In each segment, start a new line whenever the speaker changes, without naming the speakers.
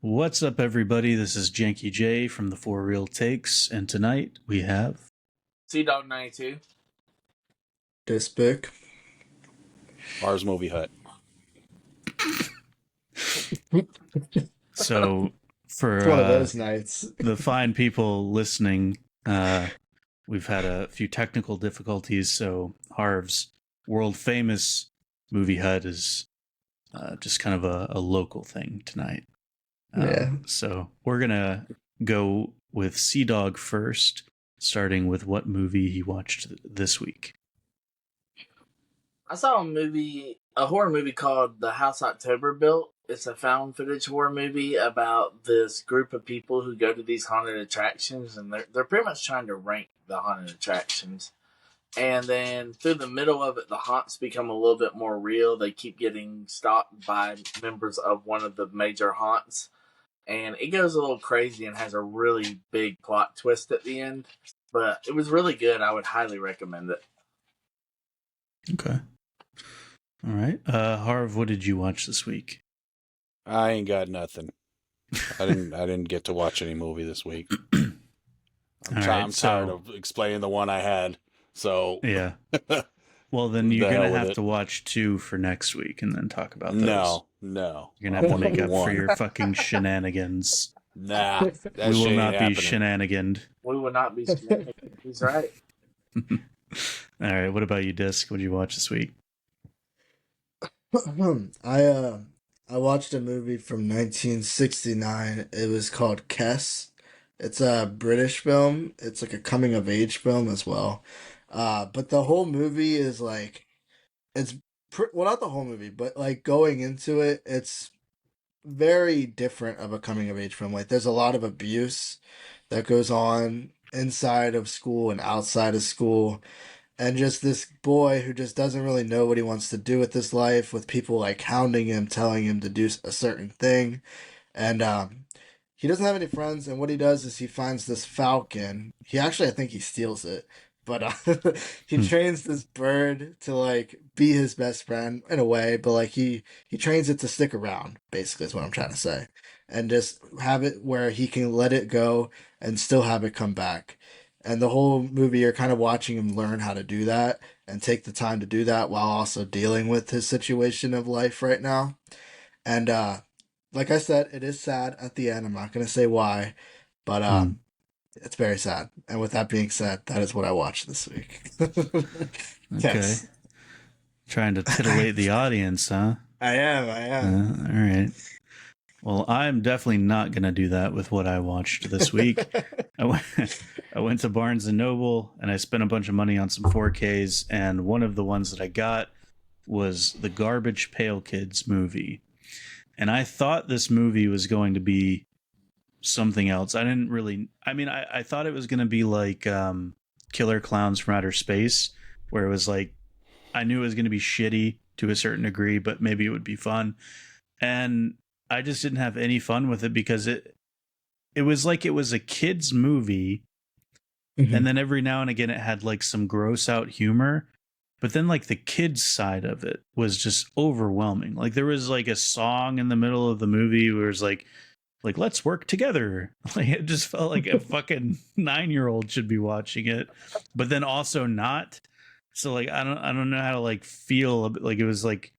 What's up, everybody? This is Janky J from the For Real Takes, and tonight we have
Cdog 92.
Discpick.
Harv's Movie Hut.
so for
It's one of those nights.
the fine people listening. We've had a few technical difficulties, so Harv's world famous movie hut is just kind of a local thing tonight.
Yeah.
So we're gonna go with Cdog first, starting with what movie he watched this week.
I saw a horror movie called The House October Built. It's a found footage horror movie about this group of people who go to these haunted attractions, and they're pretty much trying to rank the haunted attractions. And then through the middle of it, the haunts become a little bit more real. They keep getting stalked by members of one of the major haunts. And it goes a little crazy and has a really big plot twist at the end. But it was really good. I would highly recommend it.
Okay. All right. Harv, what did you watch this week?
I ain't got nothing. I didn't get to watch any movie this week. I'm tired of explaining the one I had. So
yeah. Well, then you're gonna have to watch 2 for next week and then talk about those.
No.
You're gonna have to make up for your fucking shenanigans.
Nah, that
we will
shit
not
ain't
be
happening.
shenaniganed.
We will not be shenanigans. He's right.
All right. What about you, Disc? What did you watch this week?
I watched a movie from 1969. It was called Kess. It's a British film. It's like a coming of age film as well. But the whole movie is like, well, not the whole movie, but like going into it, it's very different of a coming of age film. Like there's a lot of abuse that goes on inside of school and outside of school. And just this boy who just doesn't really know what he wants to do with his life, with people like hounding him, telling him to do a certain thing. And he doesn't have any friends, and what he does is he finds this falcon. I think he steals it, but he trains this bird to like be his best friend in a way, but like he trains it to stick around, basically is what I'm trying to say. And just have it where he can let it go and still have it come back. And the whole movie, you're kind of watching him learn how to do that and take the time to do that while also dealing with his situation of life right now. And like I said, it is sad at the end. I'm not going to say why, but it's very sad. And with that being said, that is what I watched this week.
Okay.
Yes.
Trying to titillate the audience, huh?
I am.
All right. Well, I'm definitely not going to do that with what I watched this week. I went to Barnes & Noble, and I spent a bunch of money on some 4Ks, and one of the ones that I got was the Garbage Pail Kids movie. And I thought this movie was going to be something else. I thought it was going to be like Killer Clowns from Outer Space, where it was like, I knew it was going to be shitty to a certain degree, but maybe it would be fun. And I just didn't have any fun with it because it was like it was a kid's movie. Mm-hmm. And then every now and again it had like some gross out humor, but then like the kids side of it was just overwhelming. Like there was like a song in the middle of the movie where it was like let's work together. Like it just felt like a fucking 9-year-old should be watching it, but then also not. So like I don't know how to like feel like it was like,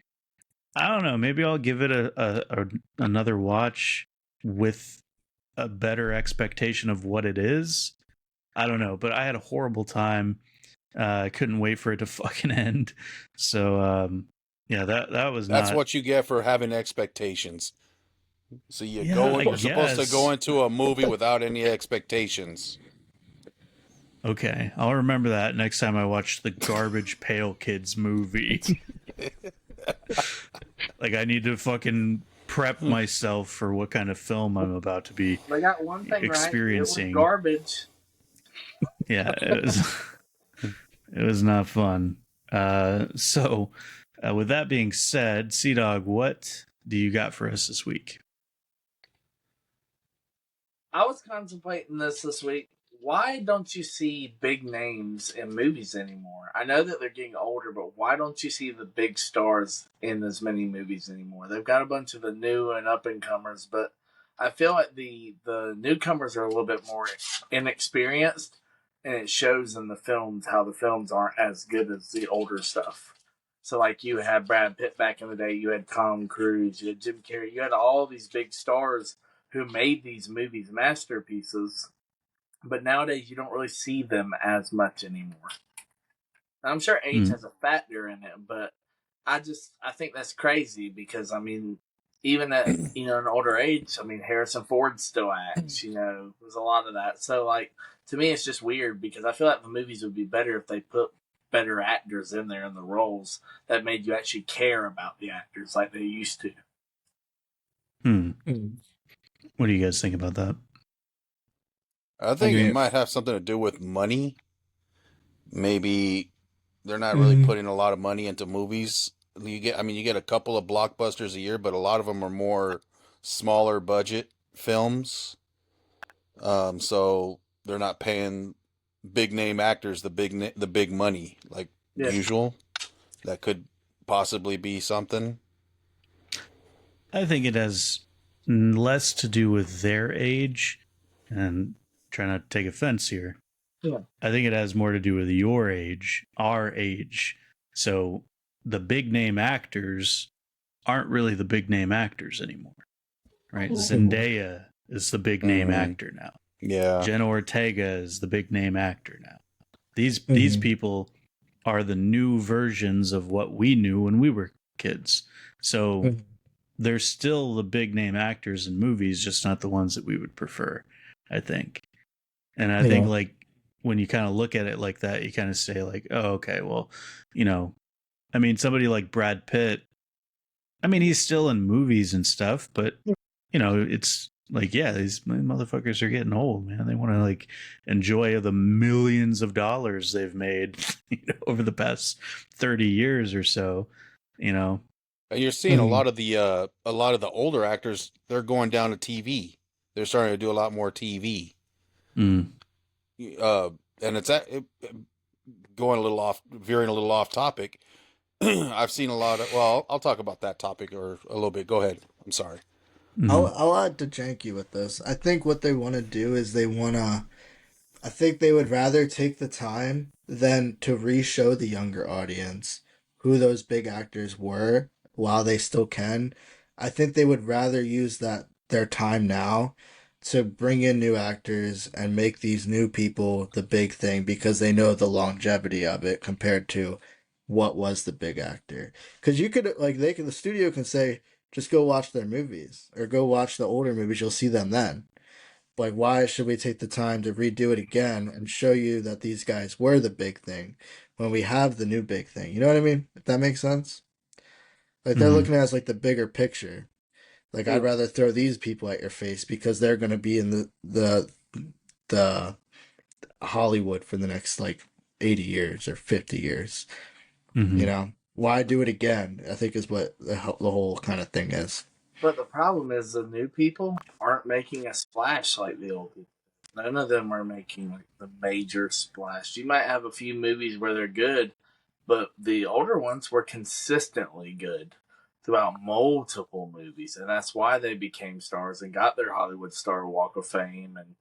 I don't know. Maybe I'll give it another watch with a better expectation of what it is. I don't know, but I had a horrible time. I couldn't wait for it to fucking end. So yeah, that was
That's what you get for having expectations. So you're supposed to go into a movie without any expectations.
Okay, I'll remember that next time I watch the Garbage Pail Kids movie. Like I need to fucking prep myself for what kind of film I'm about to be
I got one thing
experiencing.
Right. It was garbage.
Yeah, it was not fun. So with that being said, Cdog, what do you got for us this week?
I was contemplating this week. Why don't you see big names in movies anymore? I know that they're getting older, but why don't you see the big stars in as many movies anymore? They've got a bunch of the new and up-and-comers, but I feel like the newcomers are a little bit more inexperienced, and it shows in the films how the films aren't as good as the older stuff. So, like, you had Brad Pitt back in the day, you had Tom Cruise, you had Jim Carrey, you had all these big stars who made these movies masterpieces, but nowadays you don't really see them as much anymore. I'm sure age has a factor in it, but I think that's crazy because, I mean, even at, an older age, I mean, Harrison Ford still acts, there's a lot of that. So, like, to me, it's just weird because I feel like the movies would be better if they put better actors in there in the roles that made you actually care about the actors like they used to.
What do you guys think about that?
I think it might have something to do with money. Maybe they're not really putting a lot of money into movies. You get a couple of blockbusters a year, but a lot of them are more smaller budget films. So they're not paying big name actors the big money like usual. That could possibly be something.
I think it has less to do with their age, and trying not to take offense here.
Yeah.
I think it has more to do with your age, our age. So the big name actors aren't really the big name actors anymore, right? Zendaya is the big name actor now.
Yeah.
Jenna Ortega is the big name actor now. These people are the new versions of what we knew when we were kids. So they're still the big name actors in movies, just not the ones that we would prefer, I think. And I think, like, when you kind of look at it like that, you kind of say, like, oh, okay, well, I mean, somebody like Brad Pitt, I mean, he's still in movies and stuff, but, it's like, yeah, these motherfuckers are getting old, man. They want to, like, enjoy the millions of dollars they've made over the past 30 years or so,
You're seeing a lot of the older actors, they're going down to TV. They're starting to do a lot more TV. And it's veering a little off topic. I've seen a lot of, I'll talk about that topic or a little bit. Go ahead. I'm sorry.
I'll add to Janky with this. I think what they want to do is I think they would rather take the time than to re-show the younger audience who those big actors were while they still can. I think they would rather use their time now to bring in new actors and make these new people the big thing because they know the longevity of it compared to what was the big actor. Because you could, like, the studio can say, just go watch their movies or go watch the older movies. You'll see them then. Like, why should we take the time to redo it again and show you that these guys were the big thing when we have the new big thing? You know what I mean? If that makes sense. Like, they're looking at it as, like, the bigger picture. Like, I'd rather throw these people at your face because they're going to be in the Hollywood for the next, like, 80 years or 50 years. Why do it again? I think is what the whole kind of thing is.
But the problem is the new people aren't making a splash like the old people. None of them are making, like, the major splash. You might have a few movies where they're good, but the older ones were consistently good throughout multiple movies, and that's why they became stars and got their Hollywood Star Walk of Fame and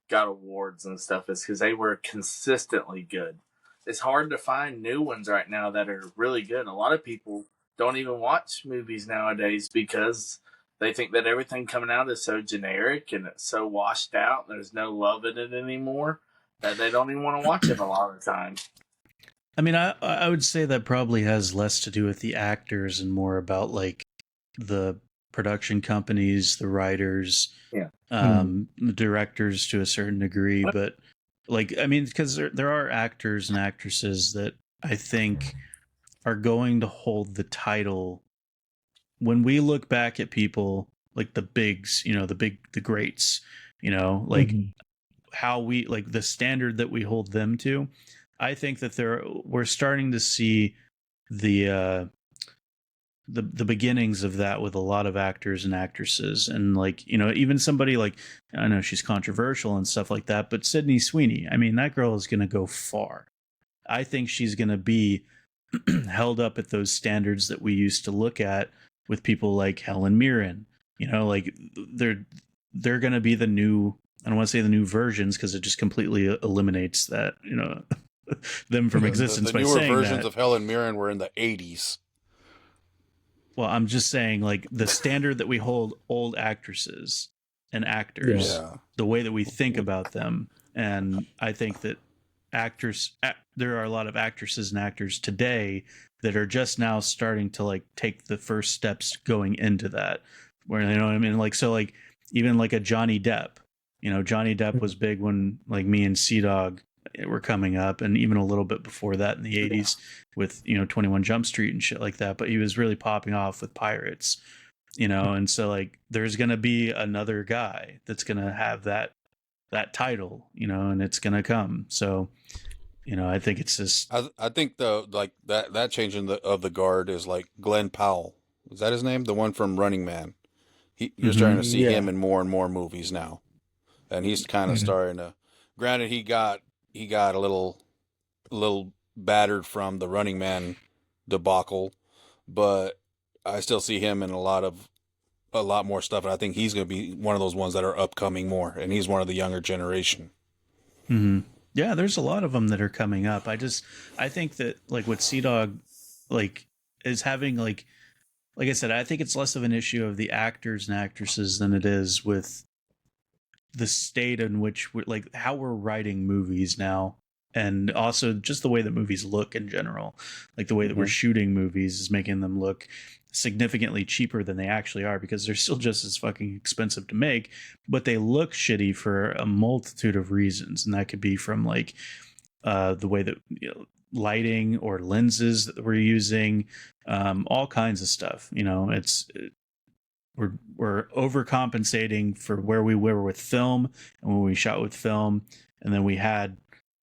got awards and stuff, is because they were consistently good. It's hard to find new ones right now that are really good. A lot of people don't even watch movies nowadays because they think that everything coming out is so generic and it's so washed out and there's no love in it anymore that they don't even want to watch it a lot of the time.
I mean, I would say that probably has less to do with the actors and more about, like, the production companies, the writers, the directors to a certain degree. But, like, I mean, because there are actors and actresses that I think are going to hold the title. When we look back at people like the bigs, the greats, like how we, like, the standard that we hold them to, I think that we're starting to see the beginnings of that with a lot of actors and actresses, and, like, even somebody like, I know she's controversial and stuff like that, but Sydney Sweeney, I mean, that girl is going to go far. I think she's going to be held up at those standards that we used to look at with people like Helen Mirren. Like, they're going to be the new, I don't want to say the new versions because it just completely eliminates that, them from existence
The
by
newer
saying
versions
that.
of Helen Mirren were in the 80s.
Well, I'm just saying, like, the standard that we hold old actresses and actors,
Yeah.
the way that we think about them. And I think that there are a lot of actresses and actors today that are just now starting to, like, take the first steps going into that. Where, you know what I mean? Like, so, like, even like a Johnny Depp, Johnny Depp was big when, like, me and Cdog were coming up, and even a little bit before that in the 80s with 21 Jump Street and shit like that, but he was really popping off with Pirates, and so, like, there's gonna be another guy that's gonna have that title, and it's gonna come. So I think it's just,
I think that changing of the guard is like Glenn Powell. Is that his name? The one from Running Man. You're starting to see him in more and more movies now, and he's kind of starting to. Granted, he got a little battered from the Running Man debacle, but I still see him in a lot more stuff, and I think he's going to be one of those ones that are upcoming more, and he's one of the younger generation.
Yeah, there's a lot of them that are coming up. I think that, like, what Cdog, like, is having, like I said, I think it's less of an issue of the actors and actresses than it is with the state in which we're, like, how we're writing movies now, and also just the way that movies look in general. Like, the way that we're shooting movies is making them look significantly cheaper than they actually are, because they're still just as fucking expensive to make, but they look shitty for a multitude of reasons. And that could be from, like, the way that, lighting or lenses that we're using, all kinds of stuff. We're overcompensating for where we were with film and when we shot with film, and then we had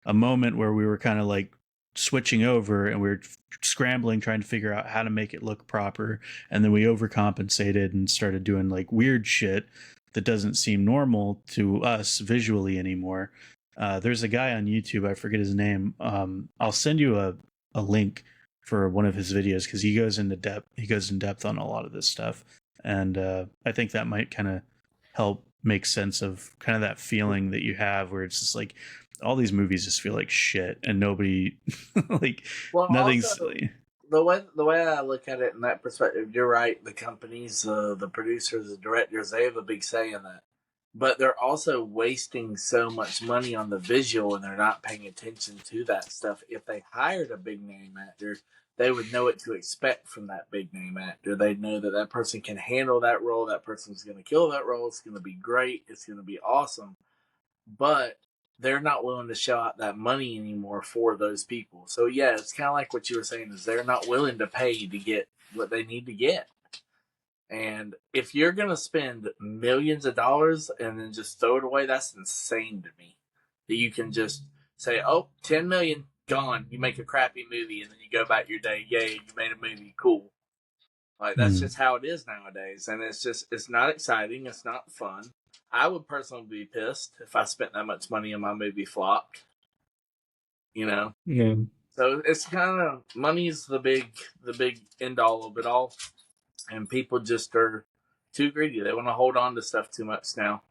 a moment where we were kind of, like, switching over, and we were scrambling trying to figure out how to make it look proper, and then we overcompensated and started doing, like, weird shit that doesn't seem normal to us visually anymore. There's a guy on YouTube, I forget his name. I'll send you a link for one of his videos, because he goes in depth on a lot of this stuff, and I think that might kind of help make sense of kind of that feeling that you have where it's just like all these movies just feel like shit, and nobody like,
well,
nothing's
also, the way I look at it in that perspective, you're right. The companies, the producers, the directors, they have a big say in that. But they're also wasting so much money on the visual, and they're not paying attention to that stuff. If they hired a big name actor, they would know what to expect from that big name actor. They'd know that that person can handle that role. That person's going to kill that role. It's going to be great. It's going to be awesome. But they're not willing to shell out that money anymore for those people. So yeah, it's kind of like what you were saying, is they're not willing to pay to get what they need to get. And if you're going to spend millions of dollars and then just throw it away, that's insane to me. That you can just say, oh, 10 million, gone. You make a crappy movie and then you go about your day. Yay, you made a movie. Cool. Like, that's just how it is nowadays. And it's not exciting. It's not fun. I would personally be pissed if I spent that much money and my movie flopped.
Yeah.
So it's kind of, money's the big end all of it all. And people just are too greedy. They want to hold on to stuff too much now.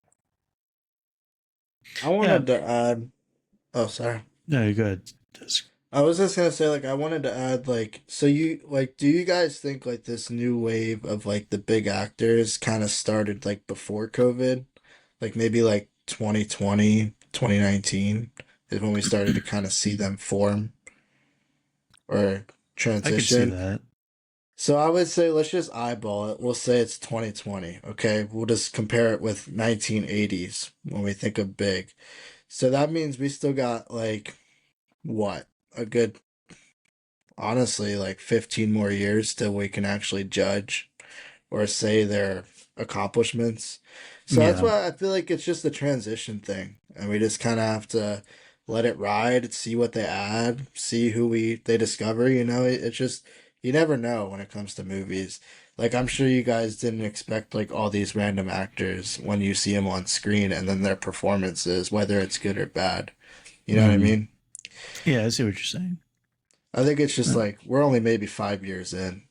I wanted to add. Oh, sorry.
No, you're good.
I was just gonna say, like, I wanted to add, like, so do you guys think, like, this new wave of, like, the big actors kind of started, like, before COVID? Like, maybe, like, 2020, 2019 is when we started to kind of see them form or transition.
I could see that.
So I would say, let's just eyeball it. We'll say it's 2020, okay? We'll just compare it with 1980s when we think of big. So that means we still got, like, what? A good, honestly, like 15 more years till we can actually judge or say their accomplishments. So that's why I feel like it's just a transition thing. And we just kind of have to let it ride, see what they add, see who they discover, It's just, you never know when it comes to movies. Like, I'm sure you guys didn't expect, like, all these random actors when you see them on screen and then their performances, whether it's good or bad. You know what I mean?
Yeah, I see what you're saying.
I think it's just like, we're only maybe 5 years in.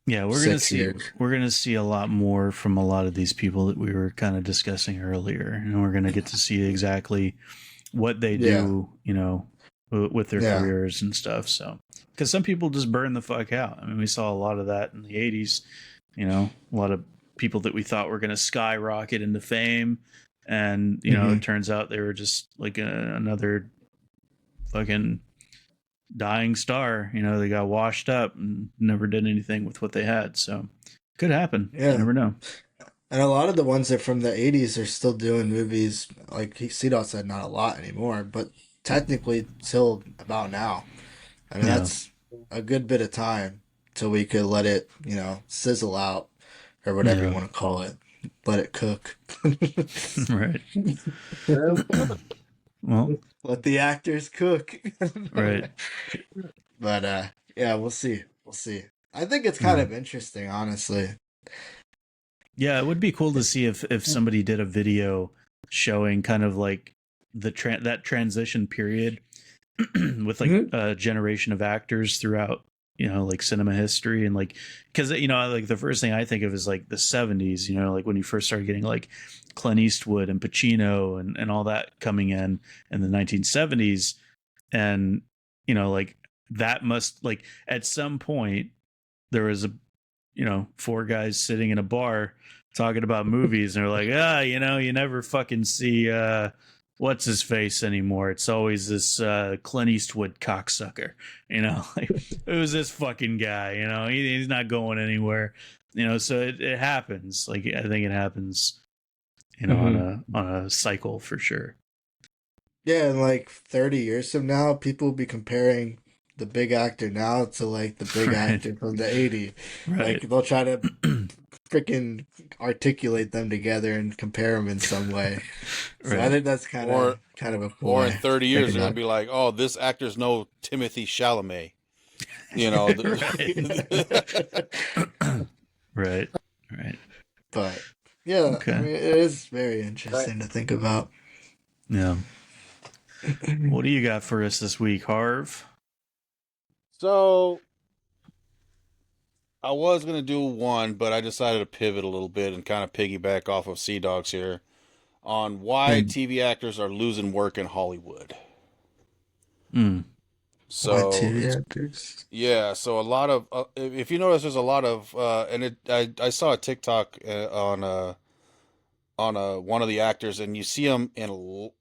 Yeah, we're gonna see a lot more from a lot of these people that we were kind of discussing earlier, and we're gonna get to see exactly what they do, with their careers and stuff. So, because some people just burn the fuck out. I mean, we saw a lot of that in the '80s. A lot of people that we thought were gonna skyrocket into fame, and it turns out they were just like another fucking dying star. They got washed up and never did anything with what they had. So could happen.
Yeah.
You never know.
And a lot of the ones that from the 80s are still doing movies. Like Cdog said, not a lot anymore, but technically till about now. I mean, that's a good bit of time till we could let it, sizzle out or whatever you want to call it. Let it cook.
Right. Well,
let the actors cook.
Right.
But we'll see. I think it's kind of interesting, honestly.
Yeah, it would be cool to see if somebody did a video showing kind of like that transition period with like a generation of actors throughout, like cinema history, and like, because like the first thing I think of is like the 70s, like when you first started getting like Clint Eastwood and Pacino and all that coming in the 1970s, and like that must, like, at some point there was four guys sitting in a bar talking about movies, and they're like, you never fucking see what's his face anymore. It's always this Clint Eastwood cocksucker. Like, who's this fucking guy? He's not going anywhere. So it happens. Like, I think it happens, on a cycle for sure.
Yeah, and like 30 years from now, people will be comparing the big actor now to like the big actor from the 80s.
Right.
Like, they'll try to freaking articulate them together and compare them in some way. So I think that's kind of a cool.
Or in 30 years, they're gonna be like, "Oh, this actor's no Timothy Chalamet."
Right.
But yeah, I mean, it is very interesting to think about.
Yeah. What do you got for us this week, Harv?
So I was going to do one, but I decided to pivot a little bit and kind of piggyback off of Cdog's here on why TV actors are losing work in Hollywood. So,
why TV actors?
Yeah, so a lot of, if you notice, there's a lot of, I saw a TikTok on one of the actors, and you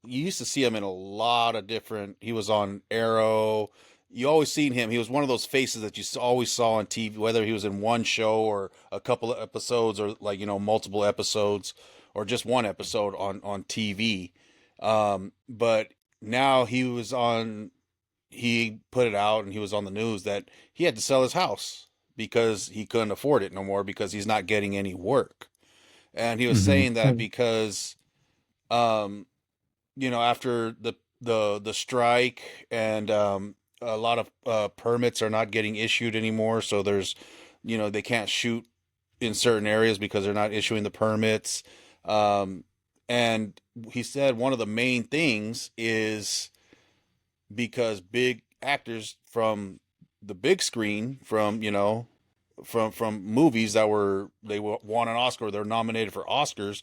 used to see him in a lot of different, he was on Arrow. You always seen him. He was one of those faces that you always saw on TV, whether he was in one show or a couple of episodes, or like, multiple episodes, or just one episode on TV. But now he put it out, and he was on the news that he had to sell his house because he couldn't afford it no more because he's not getting any work. And he was saying that because, after the strike, and a lot of permits are not getting issued anymore. So there's, they can't shoot in certain areas because they're not issuing the permits. And he said one of the main things is because big actors from the big screen, from movies that they won an Oscar, or they're nominated for Oscars,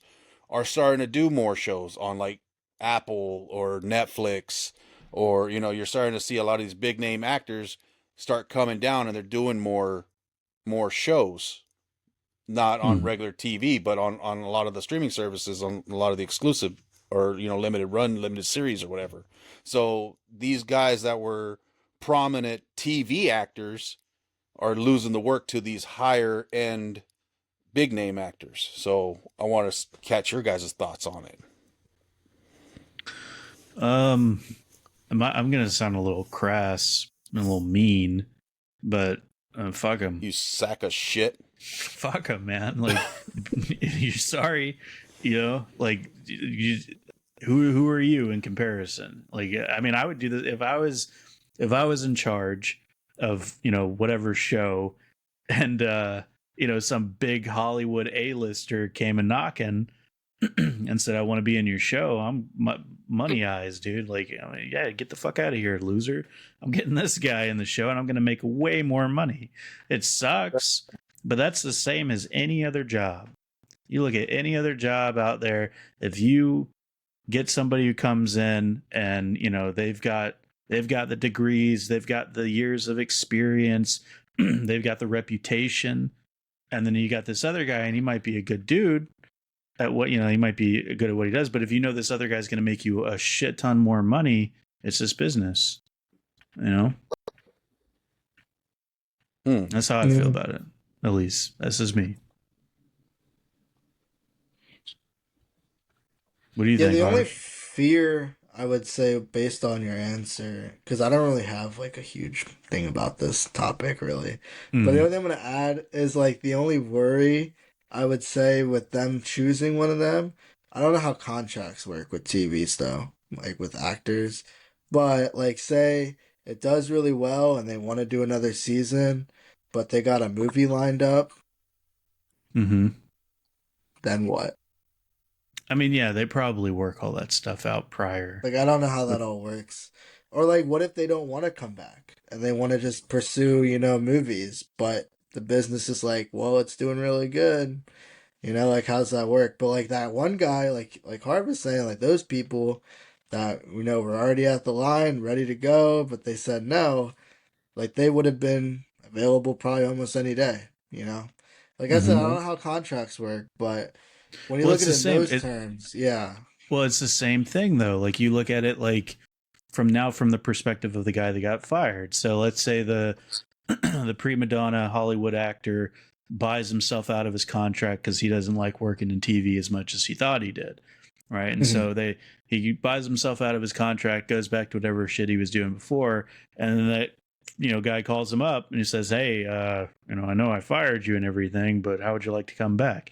are starting to do more shows on like Apple or Netflix, or, you're starting to see a lot of these big name actors start coming down, and they're doing more shows, not on regular TV, but on a lot of the streaming services, on a lot of the exclusive or, limited series or whatever. So these guys that were prominent TV actors are losing the work to these higher end big name actors. So I want to catch your guys' thoughts on it.
I'm gonna sound a little crass and a little mean, but fuck them.
You sack of shit.
Fuck them, man. Like, you're sorry, like, who are you in comparison? Like, I mean, I would do this if I was in charge of whatever show, and some big Hollywood A-lister came and knocking and said, I want to be in your show. I'm money eyes, dude. Like, yeah, get the fuck out of here, loser. I'm getting this guy in the show, and I'm going to make way more money. It sucks. But that's the same as any other job. You look at any other job out there, if you get somebody who comes in and, you know, they've got the degrees, they've got the years of experience, they've got the reputation, and then you got this other guy and he might be a good dude at what, you know, he might be good at what he does, but if you know this other guy's going to make you a shit ton more money, it's just business, you know. That's how I feel about it. At least this is me. What do you think?
The
Harv?
only fear I would say, based on your answer, because I don't really have like a huge thing about this topic really, but the only thing I'm gonna add is like the only worry I would say with them choosing one of them. I don't know how contracts work with TVs though, like with actors, but like say it does really well and they want to do another season, but they got a movie lined up, then what?
I mean, yeah, they probably work all that stuff out prior.
Like, I don't know how that all works. Or, like, what if they don't want to come back and they want to just pursue, you know, movies, but the business is like, well, it's doing really good. You know, like, how's that work? But, like, that one guy, like Harv was saying, like, those people that, you know, were already at the line, ready to go, but they said no, like, they would have been available probably almost any day, you know? Like I said, I don't know how contracts work, but when you
Well,
look
it's
at
the
it in
same.
those terms, yeah.
Well, it's the same thing though. Like you look at it like from the perspective of the guy that got fired. So let's say the the prima donna Hollywood actor buys himself out of his contract because he doesn't like working in TV as much as he thought he did, right? And so he buys himself out of his contract, goes back to whatever shit he was doing before, and then that, you know, guy calls him up and he says, "Hey, you know, I know I fired you and everything, but how would you like to come back?"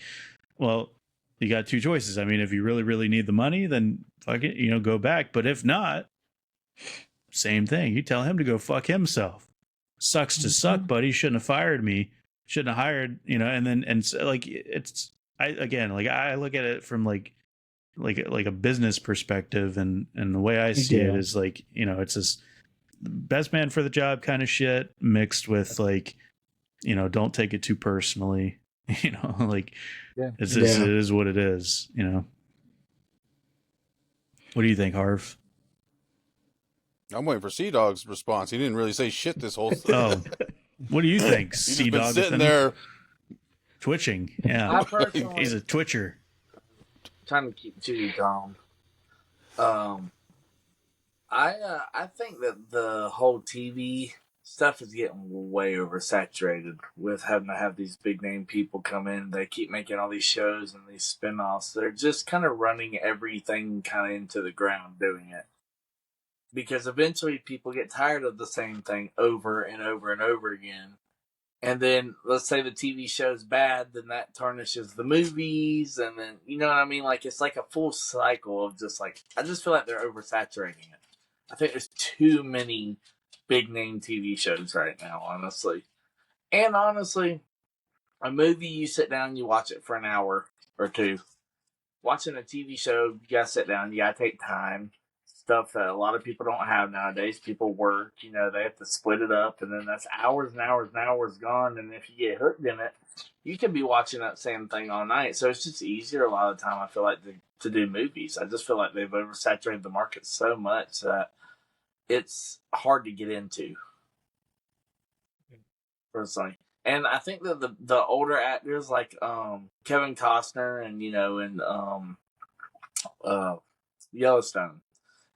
Well, you got two choices. I mean, if you really, really need the money, then fuck it, you know, go back. But if not, same thing. You tell him to go fuck himself. Sucks to suck, buddy. Shouldn't have fired me. Shouldn't have hired, you know. And then and so, like it's I look at it from like a business perspective, and the way I see it is like, you know, it's this best man for the job kind of shit mixed with like, you know, don't take it too personally. You know, like it's just, it is what it is, you know. What do you think, Harv?
I'm waiting for Cdog's response. He didn't really say shit this whole thing.
Oh, what do you think?
He's just been sitting there
twitching. Yeah, he's a twitcher.
Trying to keep too calm. I think that the whole TV stuff is getting way oversaturated with having to have these big name people come in. They keep making all these shows and these spin-offs. They're just kind of running everything kind of into the ground doing it. Because eventually people get tired of the same thing over and over and over again. And then let's say the TV show's bad, then that tarnishes the movies, and then, you know what I mean? Like, it's like a full cycle of just like, I just feel like they're oversaturating it. I think there's too many big name TV shows right now, honestly. And honestly, a movie, you sit down, you watch it for an hour or two. Watching a TV show, you gotta sit down, you gotta take time. Stuff that a lot of people don't have nowadays. People work, you know, they have to split it up, and then that's hours and hours and hours gone. And if you get hooked in it, you can be watching that same thing all night. So it's just easier a lot of the time, I feel like, to do movies. I just feel like they've oversaturated the market so much that it's hard to get into, personally. And I think that the older actors like Kevin Costner and, you know, and Yellowstone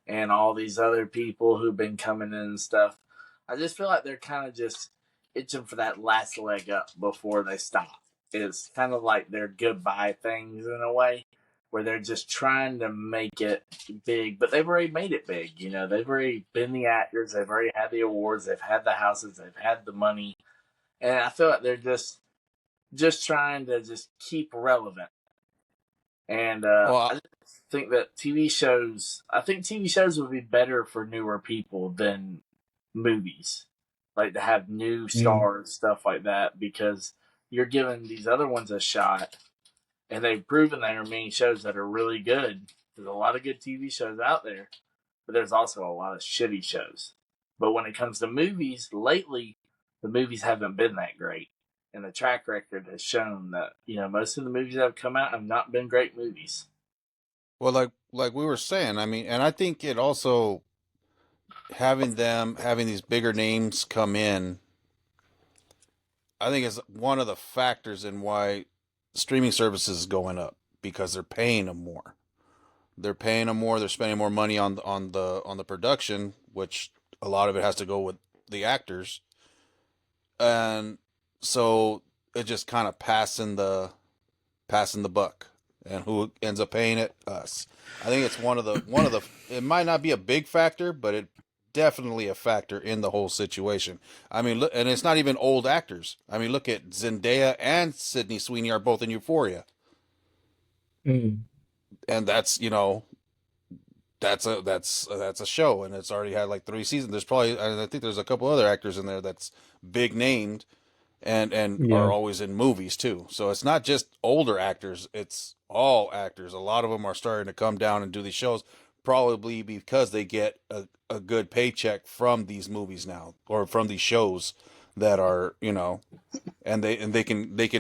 and all these other people who've been coming in and stuff, I just feel like they're kind of just itching for that last leg up before they stop. It's kind of like their goodbye things in a way, where they're just trying to make it big, but they've already made it big. You know, they've already been the actors, they've already had the awards, they've had the houses, they've had the money, and I feel like they're just trying to just keep relevant. And I just think that TV shows would be better for newer people than movies, like to have new stars, stuff like that, because you're giving these other ones a shot, and they've proven there are many shows that are really good. There's a lot of good TV shows out there, but there's also a lot of shitty shows. But when it comes to movies, lately, the movies haven't been that great. and the track record has shown that most of the movies that have come out have not been great movies.
Well, like we were saying, I mean, and I think it also having these bigger names come in, I think is one of the factors in why streaming services is going up, because they're paying them more. They're paying them more. They're spending more money on the production, which a lot of it has to go with the actors, and so it just kind of passing the buck. And who ends up paying it? Us. I think it's one of the. It might not be a big factor, but it definitely a factor in the whole situation. I mean, look, and it's not even old actors. I mean, look at Zendaya and Sydney Sweeney are both in Euphoria, and that's that's a show, and it's already had like 3 seasons. There's probably, I think there's a couple other actors in there that's big named, and are always in movies too. So it's not just older actors; it's all actors. A lot of them are starting to come down and do these shows, probably because they get a good paycheck from these movies now, or from these shows that are, and they can make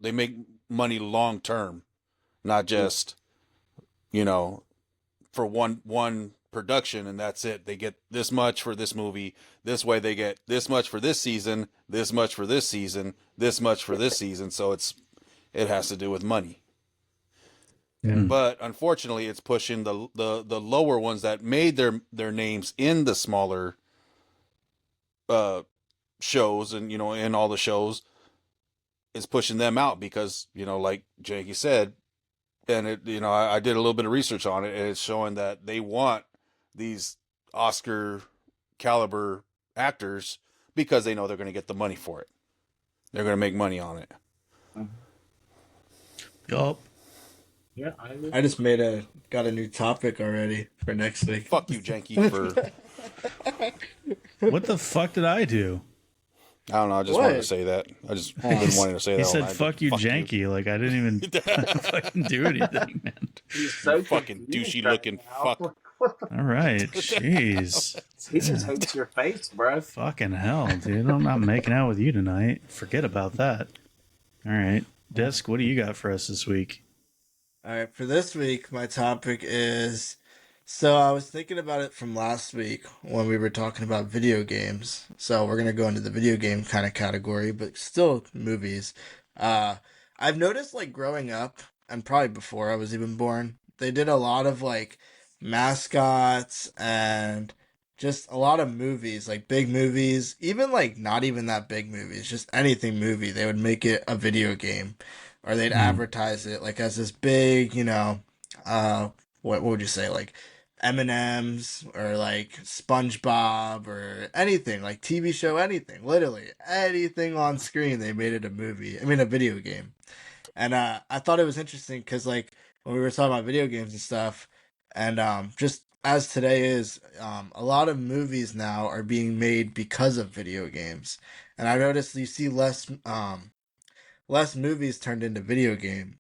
they make money long term, not just for one production and that's it. They get this much for this movie. This way they get this much for this season, this much for this season, this much for this season. So it has to do with money. Yeah. But unfortunately, it's pushing the lower ones that made their names in the smaller shows and in all the shows, is pushing them out because like Janky said, and it I did a little bit of research on it, and it's showing that they want these Oscar caliber actors because they know they're going to get the money for it. They're going to make money on it.
Yup.
Yeah,
I just got a new topic already for next week.
Fuck you, Janky, for
what the fuck did I do?
I don't know. I just wanted to say that. I just been wanting to say that.
He said, "Fuck you, Janky." You. Like I didn't even fucking do anything, man.
He's so
fucking douchey looking fuck.
All right, jeez.
He just hates your face, bro.
Fucking hell, dude! I'm not making out with you tonight. Forget about that. All right, Disc. What do you got for us this week?
All right, for this week, my topic is. So I was thinking about it from last week when we were talking about video games. So we're gonna go into the video game kind of category, but still movies. I've noticed like growing up, and probably before I was even born, they did a lot of like mascots and just a lot of movies, like big movies, even like not even that big movies, just anything movie. They would make it a video game, or they'd advertise it like as this big, what would you say, like M&M's or like SpongeBob or anything, like TV show, anything, literally anything on screen. They made it a video game. And I thought it was interesting because like when we were talking about video games and stuff, and just as today is, a lot of movies now are being made because of video games. And I noticed you see less movies turned into video games.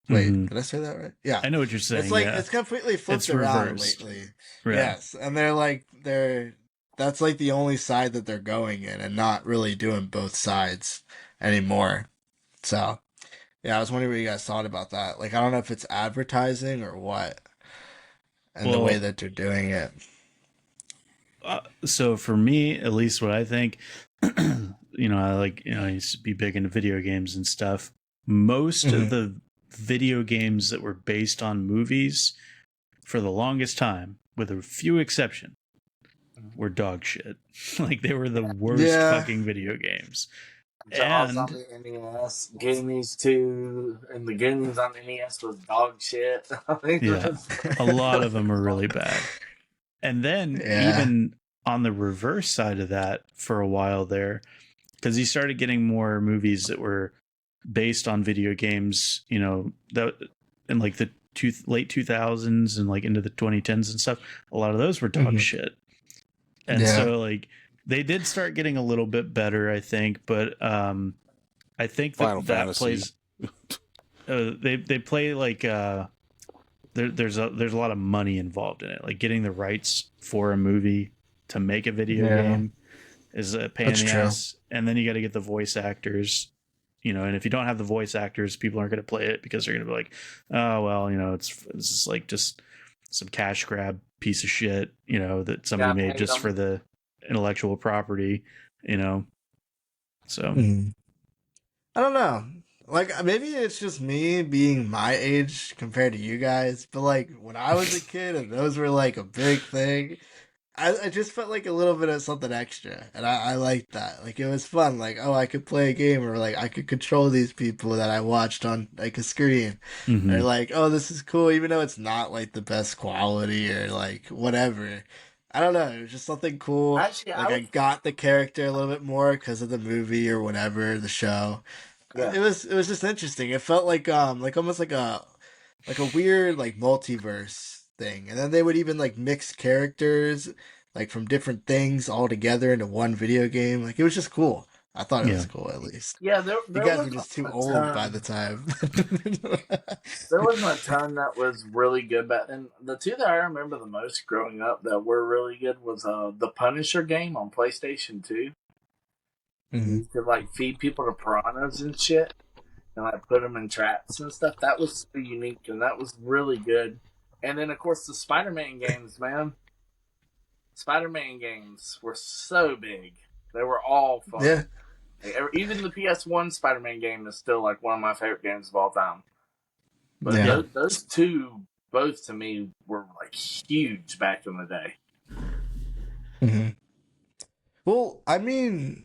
Wait, did I say that right? Yeah.
I know what you're saying.
It's like it's completely flipped around lately. Right. Yes. And that's like the only side that they're going in and not really doing both sides anymore. So yeah, I was wondering what you guys thought about that. Like I don't know if it's advertising or what. And the way that they're doing it.
So for me, at least what I think, I used to be big into video games and stuff. Most of the video games that were based on movies for the longest time, with a few exceptions, were dog shit. Like they were the worst fucking video games.
Jaws on the NES, Goonies 2, and the Goonies on the NES was dog shit.
A lot of them are really bad. And then even on the reverse side of that for a while there, because you started getting more movies that were based on video games, that in like the late 2000s and like into the 2010s and stuff, a lot of those were dog shit. And so like they did start getting a little bit better, I think, but I think that plays they play like there's a lot of money involved in it, like getting the rights for a movie to make a video game. is a pain
That's
in the
true.
ass. And then you got to get the voice actors, and if you don't have the voice actors, people aren't going to play it because they're going to be like, oh, well, it's just like just some cash grab piece of shit, that somebody made just for the intellectual property, so.
I don't know. Like, maybe it's just me being my age compared to you guys, but like when I was a kid and those were like a big thing, I just felt like a little bit of something extra, and I liked that. Like, it was fun. Like, oh, I could play a game, or like I could control these people that I watched on like a screen, or like, oh, this is cool, even though it's not like the best quality or like whatever. I don't know. It was just something cool.
Actually,
Like, I got the character a little bit more because of the movie or whatever, the show.
Yeah.
It was just interesting. It felt like almost like a weird like multiverse thing, and then they would even like mix characters like from different things all together into one video game. Like, it was just cool. I thought it was cool, at least.
Yeah,
You guys were just too old by the time.
There wasn't a ton that was really good back then. The two that I remember the most growing up that were really good was the Punisher game on PlayStation 2. You could like feed people to piranhas and shit, and like put them in traps and stuff. That was so unique, and that was really good. And then of course the Spider-Man games, man. Spider-Man games were so big. They were all fun.
Yeah.
Like, even the PS1 Spider-Man game is still like one of my favorite games of all time. But those two, both to me, were like huge back in the day.
Well, I mean,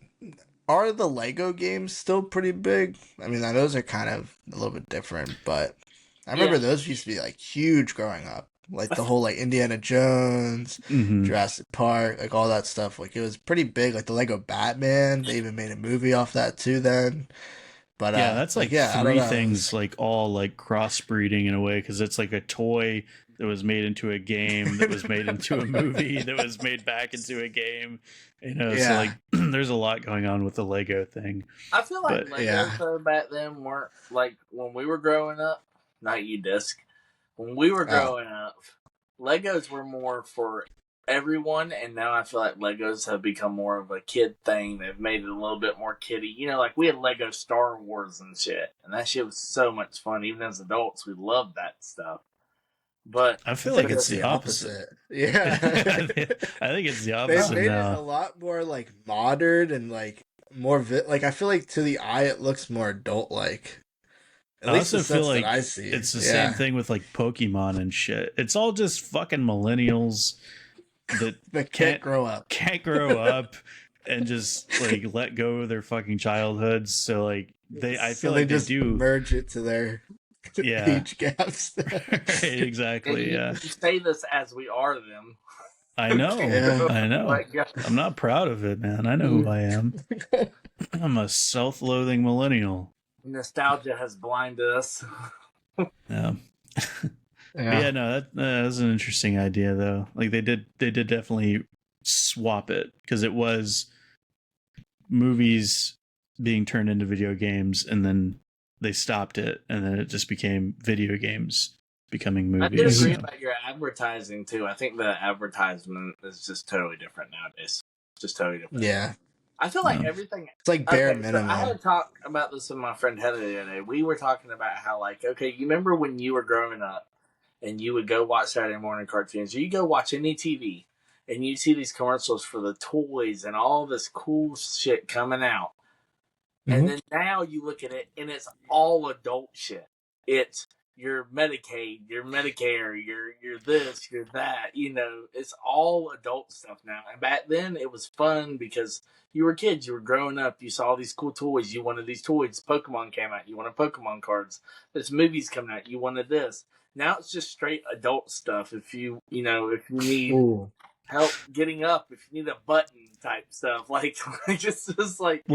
are the Lego games still pretty big? I mean, those are kind of a little bit different, but I remember those used to be like huge growing up. Like the whole like Indiana Jones, Jurassic Park, like all that stuff. Like, it was pretty big. Like the Lego Batman, they even made a movie off that too then. But
yeah, that's like three things like all like crossbreeding in a way, because it's like a toy that was made into a game that was made into a movie that was made back into a game. So like there's a lot going on with the Lego thing.
I feel like Legos though back then weren't like when we were growing up. Not you, Disc. When we were growing up, Legos were more for everyone, and now I feel like Legos have become more of a kid thing. They've made it a little bit more kiddie. Like we had Lego Star Wars and shit, and that shit was so much fun. Even as adults, we loved that stuff. But
I feel like it's the opposite.
Yeah.
I think it's the opposite.
They made
now.
it a lot more like modern and like more like I feel like to the eye it looks more adult like.
I also feel like
I see.
It's the same thing with like Pokemon and shit. It's all just fucking millennials that
can't grow up.
Can't grow up and just like let go of their fucking childhoods. So like I feel like they just do
merge it to their age gaps.
Right, exactly.
You say this as we are them.
I know. I know. I'm not proud of it, man. I know who I am. I'm a self-loathing millennial.
Nostalgia has blinded us.
Yeah. No, that was an interesting idea though. Like they did definitely swap it, because it was movies being turned into video games, and then they stopped it, and then it just became video games becoming movies.
I did agree about your advertising too. I think the advertisement is just totally different nowadays. Just totally different.
Yeah.
I feel like everything.
It's like bare minimum.
So I had to talk about this with my friend Heather the other day. We were talking about how, like, okay, you remember when you were growing up and you would go watch Saturday morning cartoons, or you go watch any TV, and you see these commercials for the toys and all this cool shit coming out. And then now you look at it and it's all adult shit. It's your Medicaid, your Medicare, your this, your that. It's all adult stuff now. And back then it was fun because you were kids, you were growing up, you saw these cool toys, you wanted these toys. Pokemon came out, you wanted Pokemon cards. There's movies coming out, you wanted this. Now it's just straight adult stuff. If you need help getting up, if you need a button type stuff, like it's just like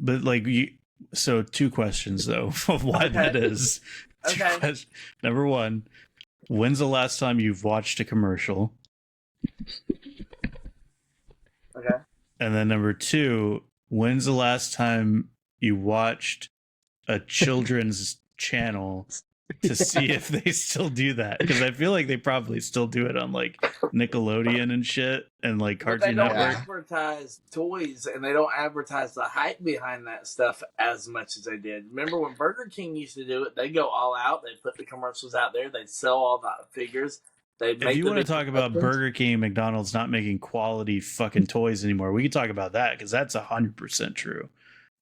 but like so 2 questions though of why that is.
Okay.
Number 1, when's the last time you've watched a commercial?
Okay.
And then number 2, when's the last time you watched a children's channel to see if they still do that, because I feel like they probably still do it on like Nickelodeon and shit and like
But they
Cartoon
don't
Network.
advertise toys, and they don't advertise the hype behind that stuff as much as they did. Remember when Burger King used to do it? They go all out. They put the commercials out there. They sell all the figures. They
If you want to talk about Burger King and McDonald's not making quality fucking toys anymore, we can talk about that, because that's 100% true.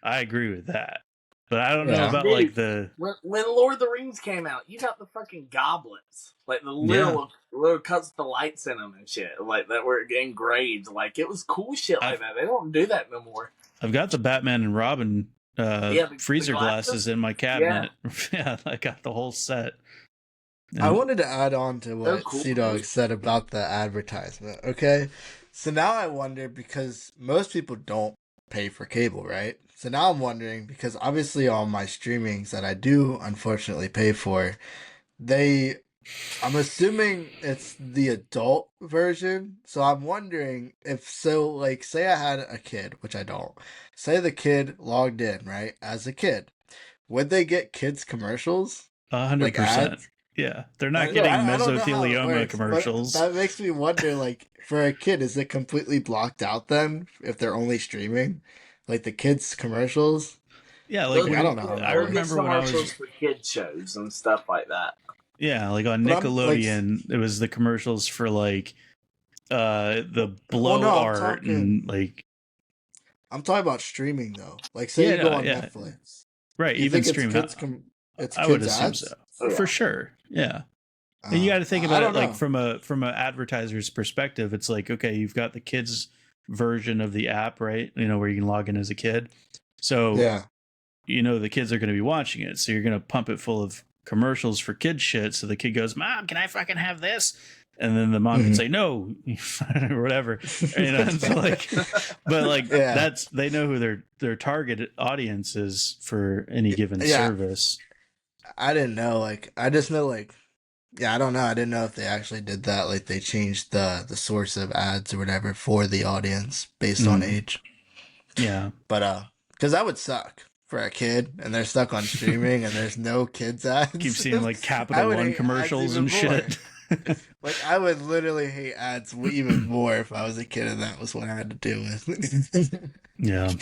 I agree with that. But I don't know about like the
when Lord of the Rings came out, you got the fucking goblets, like the little cuts with the lights in them and shit, like that were engraved. Like it was cool shit like that. They don't do that no more.
I've got the Batman and Robin freezer glasses in my cabinet. Yeah, I got the whole set.
And I wanted to add on to what Cdog said about the advertisement. Okay, so now I wonder, because most people don't pay for cable, right? So now I'm wondering, because obviously all my streamings that I do unfortunately pay for, I'm assuming it's the adult version. So I'm wondering if, like, say I had a kid, which I don't. Say the kid logged in, right, as a kid. Would they get kids commercials?
100%. Yeah, they're not getting mesothelioma commercials.
That makes me wonder, like, for a kid, is it completely blocked out then if they're only streaming? Like the kids' commercials?
Yeah, like
I don't know.
I remember when I was
for kids shows and stuff like that.
Yeah, like on Nickelodeon, it was the commercials for like the blow art and like.
I'm talking about streaming though. Like, say you go on Netflix,
right? Even streaming. I would assume
ads?
So for sure. Yeah. And you got to think about it like from an advertiser's perspective. It's like, okay, you've got the kids version of the app, right? You know, where you can log in as a kid. So you know the kids are going to be watching it, so you're going to pump it full of commercials for kid shit. So the kid goes, "Mom, can I fucking have this?" And then the mom can say no or whatever. You know, so like, but like that's, they know who their target audience is for any given service.
I didn't know. Like, I just know, like, I don't know. I didn't know if they actually did that. Like, they changed the source of ads or whatever for the audience based on age.
Yeah.
But, because that would suck for a kid, and they're stuck on streaming, and there's no kids ads.
Keep seeing, like, Capital One commercials and shit.
Like, I would literally hate ads even more if I was a kid and that was what I had to deal with.
Yeah.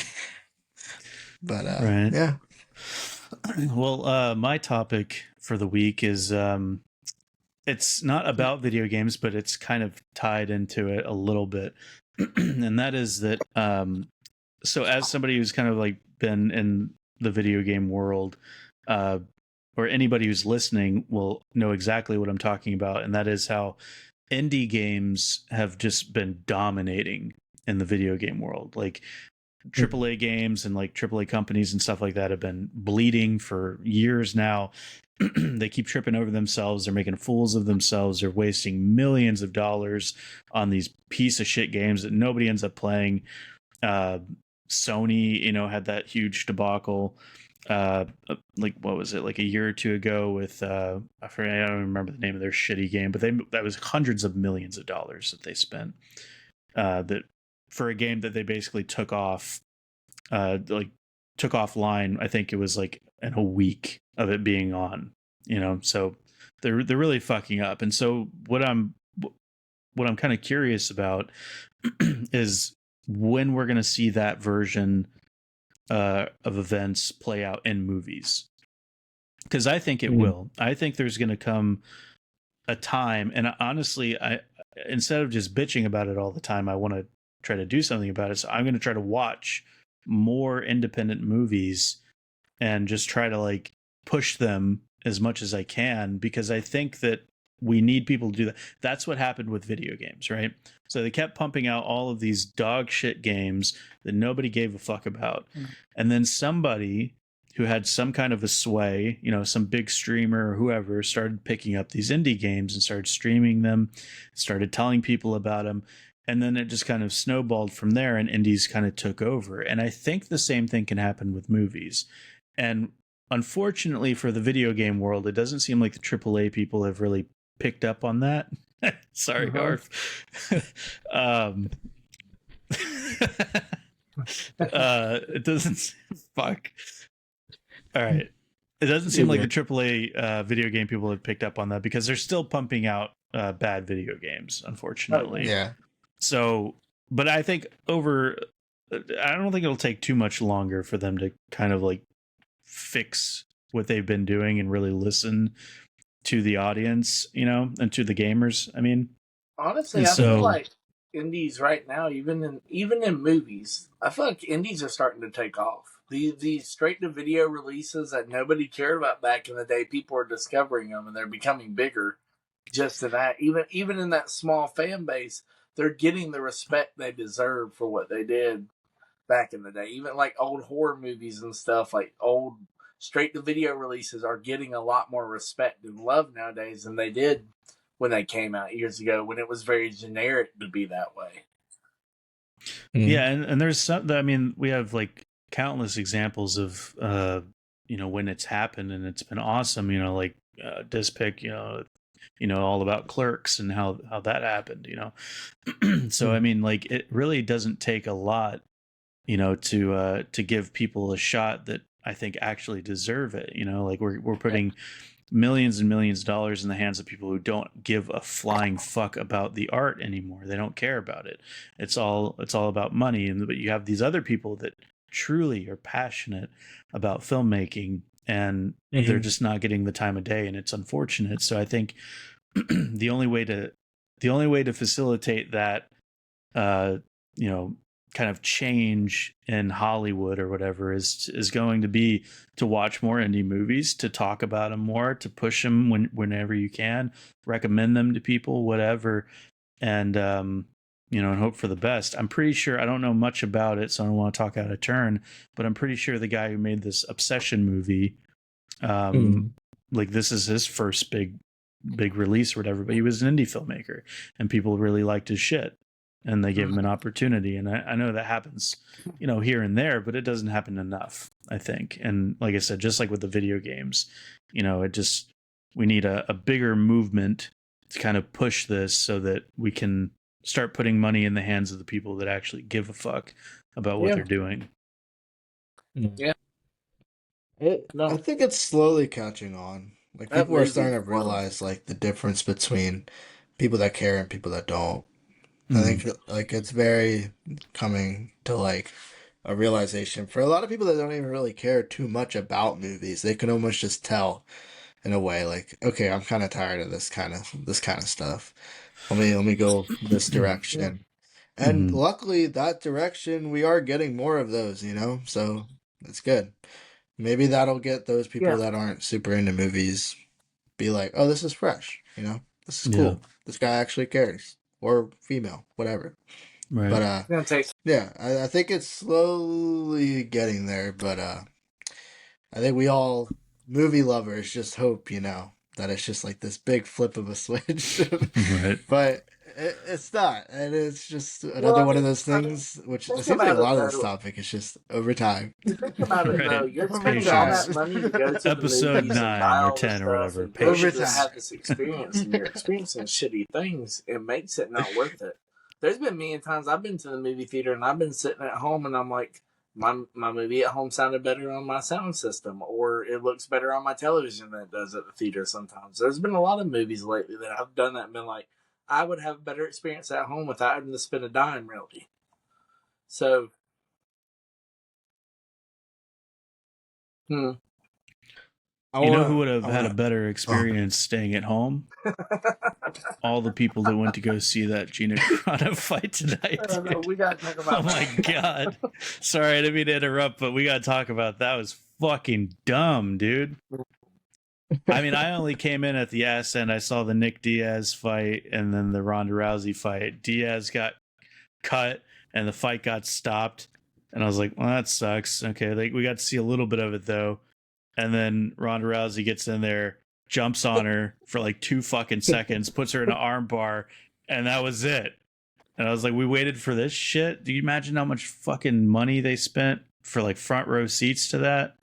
But,
right.
Yeah.
Well, my topic for the week is it's not about video games, but it's kind of tied into it a little bit. And that is that so as somebody who's kind of like been in the video game world, or anybody who's listening will know exactly what I'm talking about, and that is how indie games have just been dominating in the video game world. Like AAA games and like AAA companies and stuff like that have been bleeding for years now. They keep tripping over themselves. They're making fools of themselves. They're wasting millions of dollars on these piece of shit games that nobody ends up playing. Sony, you know, had that huge debacle. Like, what was it, like a year or two ago with I don't remember the name of their shitty game, but that was hundreds of millions of dollars that they spent that for a game that they basically took offline. I think it was like in a week of it being on, you know, so they're really fucking up. And so what I'm kind of curious about is when we're going to see that version of events play out in movies, because I think it will. I think there's going to come a time, and honestly, I instead of just bitching about it all the time, I want to try to do something about it. So I'm going to try to watch more independent movies and just try to like push them as much as I can, because I think that we need people to do that. That's what happened with video games, right? So they kept pumping out all of these dog shit games that nobody gave a fuck about. And then somebody who had some kind of a sway, you know, some big streamer or whoever, started picking up these indie games and started streaming them, started telling people about them. And then it just kind of snowballed from there, and indies kind of took over. And I think the same thing can happen with movies. And unfortunately for the video game world, it doesn't seem like the AAA people have really picked up on that. Sorry, Harv. It doesn't. Fuck. All right. it doesn't seem like the AAA video game people have picked up on that, because they're still pumping out bad video games, unfortunately.
Yeah.
So, but I think I don't think it'll take too much longer for them to kind of like fix what they've been doing and really listen to the audience, you know, and to the gamers. I mean,
honestly, I feel like indies right now, even in movies, I feel like indies are starting to take off. These straight to video releases that nobody cared about back in the day, people are discovering them and they're becoming bigger. Just to that, even in that small fan base, they're getting the respect they deserve for what they did back in the day. Even like old horror movies and stuff, like old straight to video releases are getting a lot more respect and love nowadays than they did when they came out years ago, when it was very generic to be that way.
Yeah, and there's some, I mean, we have like countless examples of you know, when it's happened and it's been awesome, you know, like Discpick, you know, all about Clerks and how that happened, you know. So I mean, like, it really doesn't take a lot, you know, to give people a shot that I think actually deserve it. You know, like we're putting millions and millions of dollars in the hands of people who don't give a flying fuck about the art anymore. They don't care about it. It's all about money. But you have these other people that truly are passionate about filmmaking, and they're just not getting the time of day, and it's unfortunate. So I think the only way to facilitate that, you know, kind of change in Hollywood or whatever is going to be to watch more indie movies, to talk about them more, to push them whenever you can, recommend them to people, whatever, and you know, and hope for the best. I'm pretty sure, I don't know much about it, so I don't want to talk out of turn, but I'm pretty sure the guy who made this Obsession movie, like, this is his first big release or whatever, but he was an indie filmmaker and people really liked his shit and they gave him an opportunity. And I know that happens, you know, here and there, but it doesn't happen enough, I think. And like I said, just like with the video games, you know, we need a bigger movement to kind of push this so that we can start putting money in the hands of the people that actually give a fuck about what they're doing.
Yeah.
I think it's slowly catching on. Like, people are starting to realize, like, the difference between people that care and people that don't. I think, like, it's very coming to, like, a realization for a lot of people that don't even really care too much about movies. They can almost just tell in a way, like, okay, I'm kind of tired of this kind of stuff. Let me go this direction. And luckily, that direction, we are getting more of those, you know? So it's good. Maybe that'll get those people that aren't super into movies be like, oh, this is fresh, you know? This is cool. This guy actually cares. Or female, whatever.
Right.
But yeah, I think it's slowly getting there, but I think we all movie lovers just hope, you know, that it's just like this big flip of a switch.
Right.
But it's not, and it's just another one of those things, which it seems like a lot of this topic is just over time.
Think about it, though. You're spending all that money to go to
episode 9 or 10 or whatever.
Over to have this experience, and you're experiencing shitty things. It makes it not worth it. There's been many times I've been to the movie theater and I've been sitting at home and I'm like, my movie at home sounded better on my sound system, or it looks better on my television than it does at the theater sometimes. There's been a lot of movies lately that I've done that and been like, I would have a better experience at home without having to spend a dime, really. So,
you know who would have had a better experience staying at home? All the people that went to go see that Gina Carano fight tonight.
I don't know, we got to talk about
Oh my God. Sorry, I didn't mean to interrupt, but we got to talk about that. It was fucking dumb, dude. I mean, I only came in at the ass end. I saw the Nick Diaz fight and then the Ronda Rousey fight. Diaz got cut and the fight got stopped. And I was like, well, that sucks. Okay, like, we got to see a little bit of it, though. And then Ronda Rousey gets in there, jumps on her for like 2 fucking seconds, puts her in an arm bar, and that was it. And I was like, we waited for this shit? Do you imagine how much fucking money they spent for like front row seats to that?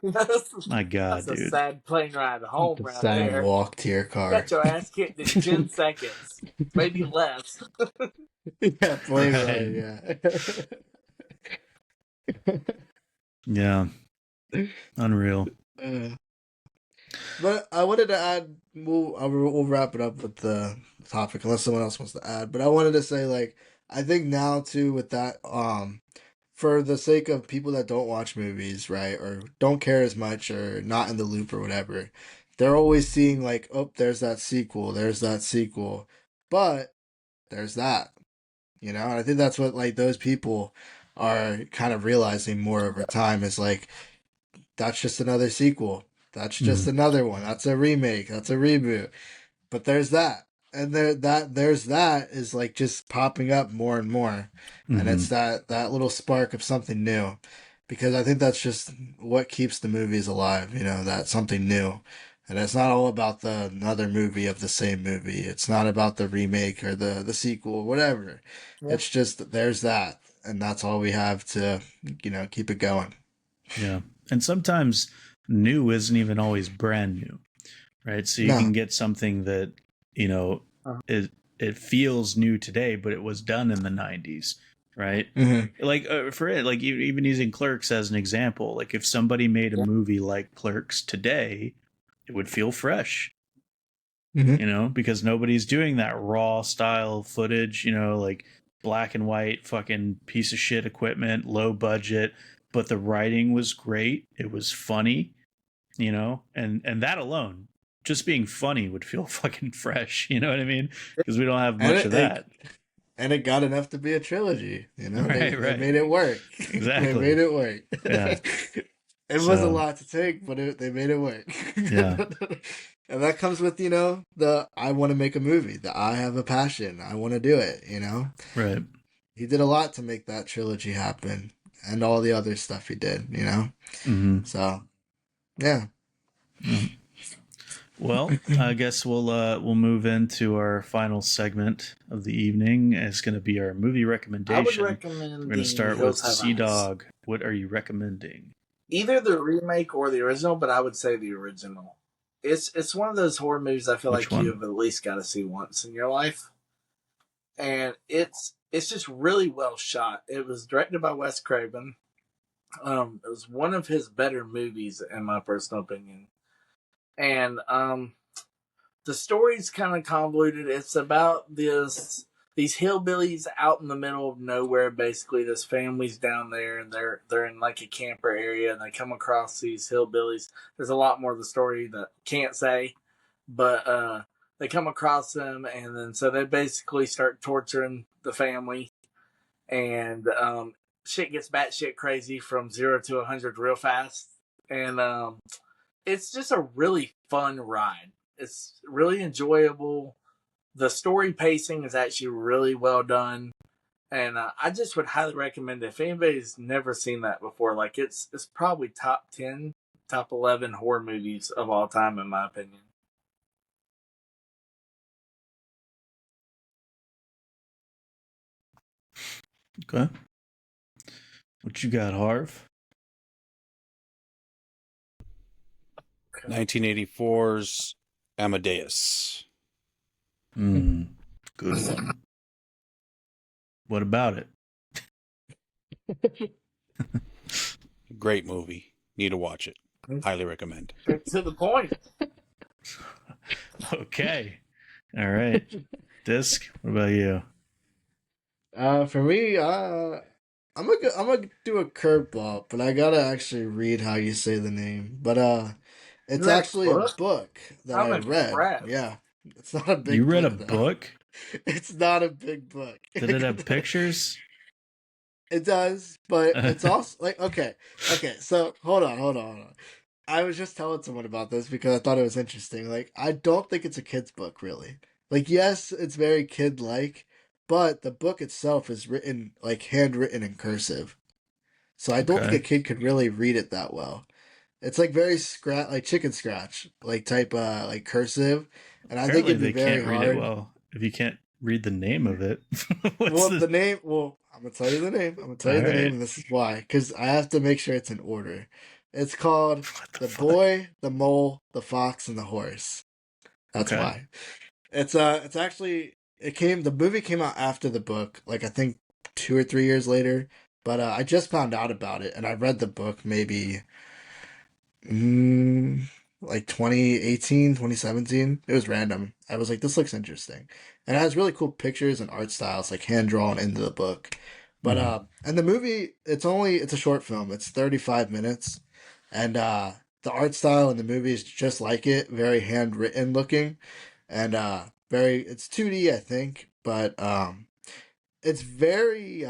My God,
that's
dude.
a sad plane ride home right
sad
there.
Walk to your car.
Got your ass kicked in 10 seconds. Maybe less.
Yeah, plane ride,
yeah. Yeah. Unreal.
But I wanted to add. We'll wrap it up with the topic unless someone else wants to add. But I wanted to say like I think now too with that for the sake of people that don't watch movies, right, or don't care as much or not in the loop or whatever, they're always seeing like, oh, there's that sequel, but there's that, you know. And I think that's what like those people are kind of realizing more over time is like that's just another sequel. That's just
Mhm.
another one. That's a remake. That's a reboot. But there's that. And there's that is like just popping up more and more. And it's
Mhm.
that little spark of something new. Because I think that's just what keeps the movies alive, you know, that something new. And it's not all about the another movie of the same movie. It's not about the remake or the sequel, whatever.
Yeah.
It's just there's that. And that's all we have to, you know, keep it going.
Yeah. And sometimes new isn't even always brand new, right? So you can
No.
get something that, you know,
Uh-huh.
it feels new today, but it was done in the 90s, right?
Mm-hmm.
Like for it, like even using Clerks as an example, like if somebody made a
Yeah.
movie like Clerks today, it would feel fresh,
Mm-hmm.
you know, because nobody's doing that raw style footage, you know, like black and white fucking piece of shit equipment, low budget, but the writing was great. It was funny, you know, and that alone, just being funny would feel fucking fresh, you know what I mean? Because we don't have
And
much of that.
and it got enough to be a trilogy. You know,
Right,
they
right.
made it work. They
Exactly.
made it work.
Yeah.
It was a
So,
lot to take, but they made it work.
yeah.
And that comes with, you know, the I want to make a movie, the I have a passion, I want to do it, you know?
Right.
He did a lot to make that trilogy happen and all the other stuff he did, you know?
Mhm.
So, yeah.
Yeah. Well, I guess we'll move into our final segment of the evening. It's going to be our movie
I would
recommendation. We're
recommend
going to
the
start with
Hills Have Eyes.
Cdog. What are you recommending?
Either the remake or the original, but I would say the original. It's one of those horror movies I feel
Which
like you
one?
have at least got to see once in your life, and it's just really well shot. It was directed by Wes Craven. It was one of his better movies in my personal opinion, and the story's kind of convoluted. It's about these hillbillies out in the middle of nowhere. Basically, this family's down there, and they're in like a camper area, and they come across these hillbillies. There's a lot more of the story that I can't say, but they come across them, and then so they basically start torturing the family, and shit gets batshit crazy from 0 to 100 real fast, and it's just a really fun ride. It's really enjoyable. The story pacing is actually really well done, and I just would highly recommend it. If anybody's never seen that before, like it's probably top 10, top 11 horror movies of all time, in my opinion.
Okay. What you got, Harv?
1984's Amadeus.
Good one. What about it?
Great movie. Need to watch it. Highly recommend.
To the point.
Okay. All right. Disc, what about you?
For me, I'm gonna do a curveball, but I gotta actually read how you say the name. But
You
it's
read a
actually a
book?
book that
I'm
I read.
impressed.
Yeah, it's not a
You
big
read a
book though.
book?
It's not a big book.
Did it have pictures?
It does, but it's also like okay. So hold on. I was just telling someone about this because I thought it was interesting. Like, I don't think it's a kid's book, really. Like, yes, it's very kid-like, but the book itself is written like handwritten in cursive. So I don't think a
Okay.
kid could really read it that well. It's like very like chicken scratch, like type like cursive, and I think
Apparently
it'd be
they
very
can't read it
hard.
well if you can't read the name of it. What's
Well,
the
the name. Well, I'm gonna tell you the name. I'm gonna tell
All
you the name,
right.
and this is why. Because I have to make sure it's in order. It's called
What the
"The
fuck?
Boy, the Mole, the Fox, and the Horse." That's
Okay.
why. It's actually the movie came out after the book, like I think 2 or 3 years later. But I just found out about it, and I read the book maybe like 2018, 2017. It was random. I was like, this looks interesting. And it has really cool pictures and art styles, like hand drawn into the book. But and the movie, it's a short film. It's 35 minutes. And the art style in the movie is just like it, very handwritten looking. And it's 2D, I think, but it's very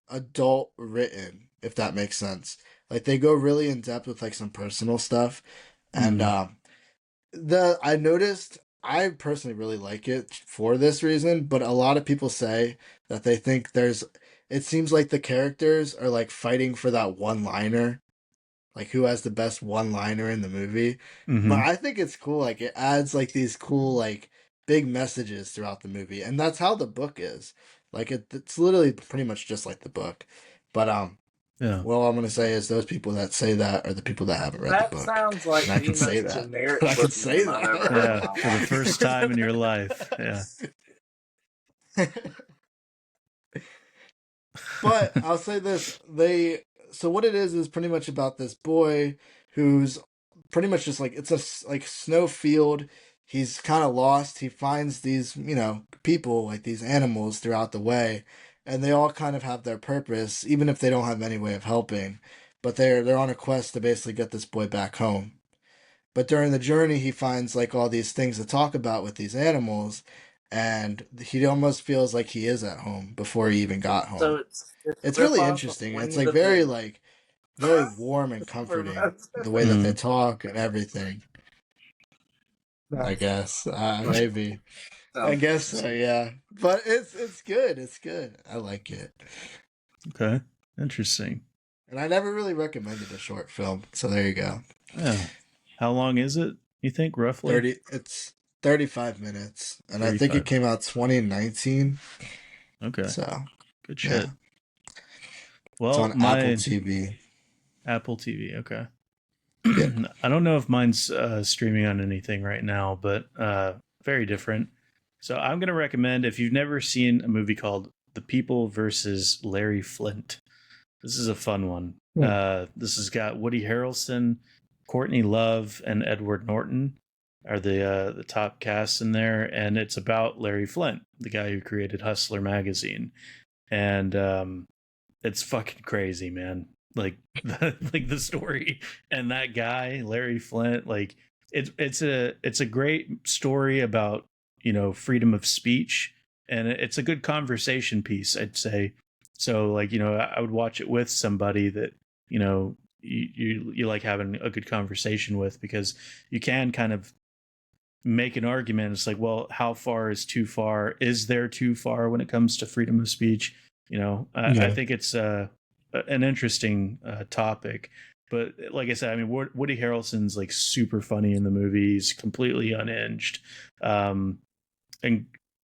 adult written, if that makes sense. Like they go really in depth with like some personal stuff, and the I noticed I personally really like it for this reason, but a lot of people say that they think it seems like the characters are like fighting for that one liner, like who has the best one liner in the movie. But I think it's cool. Like it adds like these cool like big messages throughout the movie, and that's how the book is. Like it's literally pretty much just like the book. But
Yeah.
well, I'm gonna say is those people that say that are the people that haven't read
That
the book.
sounds like
And I
the
can say
most
that.
generic
I can
book
say
name I've ever
that.
heard in
Yeah.
my
For the
life.
first time in your life. Yeah.
But I'll say this: so what it is pretty much about this boy who's pretty much just like it's a like snow field. He's kind of lost. He finds these people like these animals throughout the way, and they all kind of have their purpose, even if they don't have any way of helping. But they're on a quest to basically get this boy back home. But during the journey, he finds like all these things to talk about with these animals, and he almost feels like he is at home before he even got
So
home.
it's
It's
a rip
really
off of
interesting. It's
Winnie
like
the
very
Pooh.
like very warm and
For
comforting
most
the
of
way
it.
that they talk and everything. I guess maybe. I
Sounds
guess so, yeah. But it's good. It's good. I like it.
Okay. Interesting.
And I never really recommended a short film, so there you go.
Yeah. How long is it, you think, roughly?
It's 35 minutes. And I think
35.
it came out 2019.
Okay.
So
Good
yeah.
shit.
It's
Well,
on Apple TV.
Apple TV. Okay.
Yeah.
I don't know if mine's streaming on anything right now, but very different. So I'm going to recommend, if you've never seen a movie called The People versus Larry Flint, this is a fun one. This has got Woody Harrelson, Courtney Love, and Edward Norton are the top casts in there, and it's about Larry Flint, the guy who created Hustler magazine, and it's fucking crazy, man. Like like the story and that guy Larry Flint, like it's a great story about freedom of speech, and it's a good conversation piece, I'd say. So like I would watch it with somebody that you like having a good conversation with, because you can kind of make an argument. It's like, well, how far is too far? Is there too far when it comes to freedom of speech? I think it's an interesting topic. But like I said, I mean, Woody Harrelson's like super funny in the movie. He's completely unhinged. And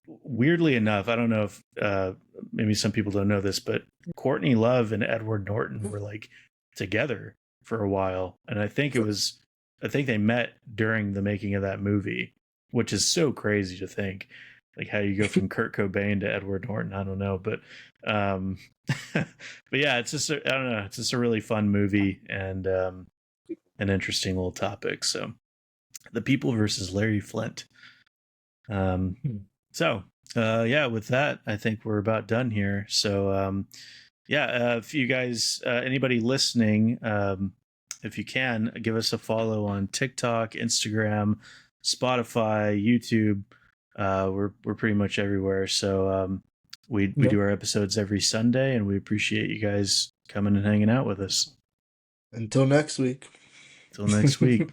weirdly enough, I don't know if maybe some people don't know this, but Courtney Love and Edward Norton were like together for a while. And I think they met during the making of that movie, which is so crazy to think, like how you go from Kurt Cobain to Edward Norton. I don't know, but but yeah, it's just I don't know. It's just a really fun movie and an interesting little topic. So, The People versus Larry Flint. So yeah, with that, I think we're about done here. So if you guys, anybody listening, if you can, give us a follow on TikTok, Instagram, Spotify, YouTube. We're pretty much everywhere. So we do our episodes every Sunday, and we appreciate you guys coming and hanging out with us.
Until next week.
Till next week.